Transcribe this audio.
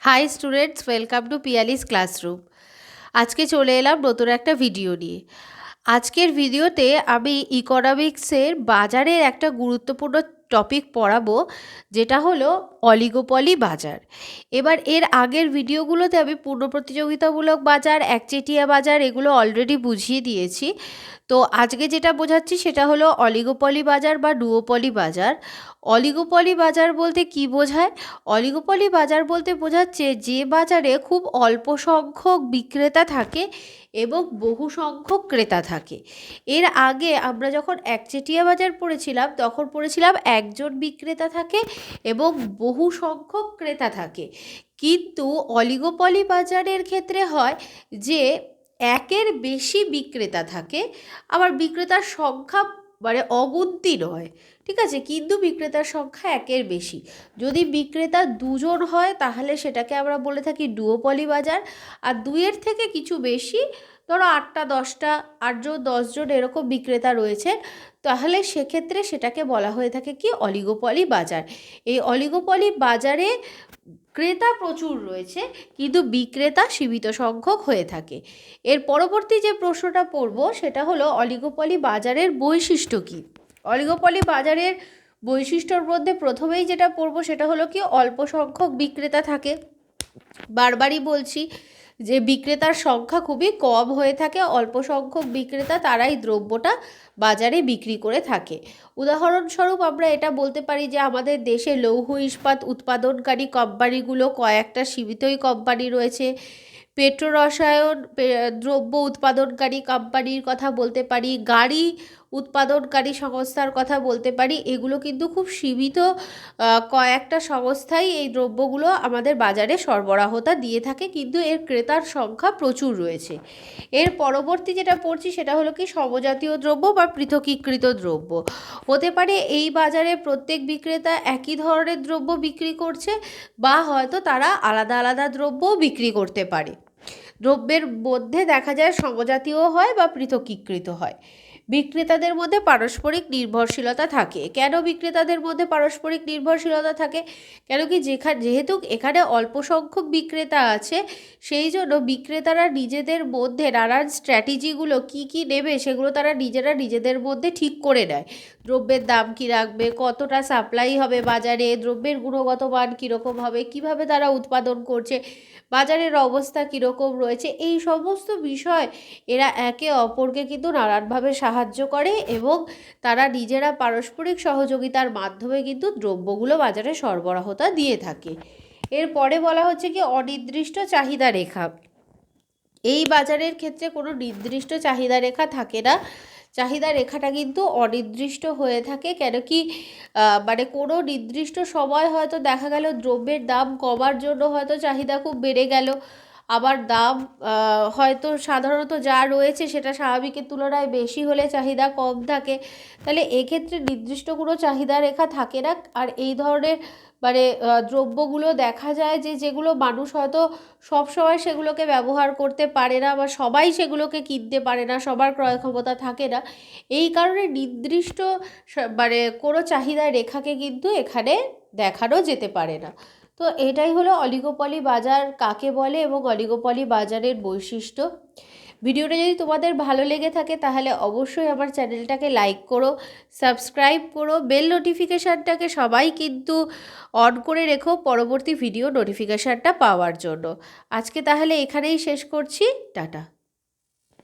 High students, welcome to Piyali's classroom. আজকে চলে এলাম নতুন একটা ভিডিও নিয়ে। আজকের ভিডিওতে আমি ইকোনমিক্সের বাজারের একটা গুরুত্বপূর্ণ টপিক পড়াবো, যেটা হলো অলিগোপলি বাজার। এবার এর আগের ভিডিওগুলোতে আমি পূর্ণ প্রতিযোগিতামূলক বাজার, একচেটিয়া বাজার এগুলো অলরেডি বুঝিয়ে দিয়েছি। তো আজকে যেটা বোঝাচ্ছি সেটা হলো অলিগোপলি বাজার বা ডুওপলি বাজার। অলিগোপলি বাজার বলতে কি বোঝায়? অলিগোপলি বাজার বলতে বোঝাচ্ছে যে বাজারে খুব অল্প সংখ্যক বিক্রেতা থাকে এবং বহু সংখ্যক ক্রেতা থাকে। এর আগে আমরা যখন একচেটিয়া বাজার পড়েছিলাম তখন পড়েছিলাম একজন বিক্রেতা থাকে এবং বহু সংখ্যক ক্রেতা থাকে। কিন্তু অলিগোপলি বাজারের ক্ষেত্রে হয় যে একের বেশি বিক্রেতা থাকে, আবার বিক্রেতার সংখ্যা মানে অগুন্তি নয়, ঠিক আছে, কিন্তু বিক্রেতার সংখ্যা একের বেশি। যদি বিক্রেতা দুজন হয় তাহলে সেটাকে আমরা বলে থাকি ডুওপলি বাজার। আর দুইয়ের থেকে কিছু বেশি, ধরো 8টা 10টা, 8জন 10জন এরকম বিক্রেতা রয়েছে, তাহলে সেক্ষেত্রে সেটাকে বলা হয়ে থাকে কি অলিগোপলি বাজার। এই অলিগোপলি বাজারে ক্রেতা প্রচুর রয়েছে কিন্তু বিক্রেতা সীমিত সংখ্যক হয়ে থাকে। এর পরবর্তী যে প্রশ্নটা পড়ব সেটা হলো অলিগোপলি বাজারের বৈশিষ্ট্য কী। অলিগোপলি বাজারের বৈশিষ্ট্যর মধ্যে প্রথমেই যেটা পড়ব সেটা হলো কি অল্প সংখ্যক বিক্রেতা থাকে। বারবারই বলছি যে বিক্রেতার সংখ্যা খুবই কম হয়ে থাকে, অল্প সংখ্যক বিক্রেতা তারাই দ্রব্যটা বাজারে বিক্রি করে থাকে। উদাহরণস্বরূপ আমরা এটা বলতে পারি যে আমাদের দেশে লৌহ ইস্পাত উৎপাদনকারী কোম্পানিগুলো কয়েকটা সীমিতই কোম্পানি রয়েছে। পেট্রোরসায়ন দ্রব্য উৎপাদনকারী কোম্পানির কথা বলতে পারি, গাড়ি উৎপাদনকারী সংস্থার কথা বলতে পারি। এগুলো কিন্তু খুব সীমিত কয়েকটা সংস্থাই এই দ্রব্যগুলো আমাদের বাজারে সরবরাহতা দিয়ে থাকে, কিন্তু এর ক্রেতার সংখ্যা প্রচুর রয়েছে। এর পরবর্তী যেটা পড়ছি সেটা হলো কি সমজাতীয় দ্রব্য বা পৃথকীকৃত দ্রব্য। হতে পারে এই বাজারে প্রত্যেক বিক্রেতা একই ধরনের দ্রব্য বিক্রি করছে, বা হয়তো তারা আলাদা আলাদা দ্রব্যও বিক্রি করতে পারে। দ্রব্যের মধ্যে দেখা যায় সমজাতীয় হয় বা পৃথকীকৃত হয়। বিক্রেতাদের মধ্যে পারস্পরিক নির্ভরশীলতা থাকে। কেন বিক্রেতাদের মধ্যে পারস্পরিক নির্ভরশীলতা থাকে? কেন কি যেহেতু এখানে অল্প সংখ্যক বিক্রেতা আছে, সেই জন্য বিক্রেতারা নিজেদের মধ্যে নানান স্ট্র্যাটেজিগুলো কী কী নেবে সেগুলো তারা নিজেদের মধ্যে ঠিক করে নেয়। দ্রব্যের দাম কী রাখবে, কতটা সাপ্লাই হবে বাজারে, দ্রব্যের গুণগত মান কীরকম হবে, কীভাবে তারা উৎপাদন করছে, বাজারের অবস্থা কীরকম রয়েছে, এই সমস্ত বিষয় এরা একে অপরকে কিন্তু নানানভাবে সাহায্য করে এবং তারা নিজেরা পারস্পরিক সহযোগিতার মাধ্যমে কিন্তু দ্রব্যগুলো বাজারে সরবরাহতা দিয়ে থাকে। এরপরে বলা হচ্ছে কি অনির্দিষ্ট চাহিদা রেখা। এই বাজারের ক্ষেত্রে কোনো নির্দিষ্ট চাহিদা রেখা থাকে না। চাহিদা রেখাটা কিন্তু অনির্দিষ্ট হয়ে থাকে। কেন কি মানে কোনো নির্দিষ্ট সময় হয়তো দেখা গেল দ্রব্যের দাম কমার জন্য হয়তো চাহিদা খুব বেড়ে গেল, আবার দাম হয়তো সাধারণত যা রয়েছে সেটা স্বাভাবিকের তুলনায় বেশি হলে চাহিদা কম থাকে। তাহলে এক্ষেত্রে নির্দিষ্ট কোনো চাহিদা রেখা থাকে না। আর এই ধরনের মানে দ্রব্যগুলো দেখা যায় যে যেগুলো মানুষ হয়তো সবসময় সেগুলোকে ব্যবহার করতে পারে না, বা সবাই সেগুলোকে কিনতে পারে না, সবার ক্রয় ক্ষমতা থাকে না। এই কারণে নির্দিষ্ট মানে কোনো চাহিদা রেখাকে কিন্তু এখানে দেখানো যেতে পারে না। তো এটাই হলো অলিগোপলি বাজার কাকে বলে এবং অলিগোপলি বাজারের বৈশিষ্ট্য। ভিডিওটা যদি তোমাদের ভালো লেগে থাকে তাহলে অবশ্যই আমার চ্যানেলটাকে লাইক করো, সাবস্ক্রাইব করো, বেল নোটিফিকেশানটাকে সবাই কিন্তু অন করে রেখো পরবর্তী ভিডিও নোটিফিকেশানটা পাওয়ার জন্য। আজকে তাহলে এখানেই শেষ করছি, টাটা।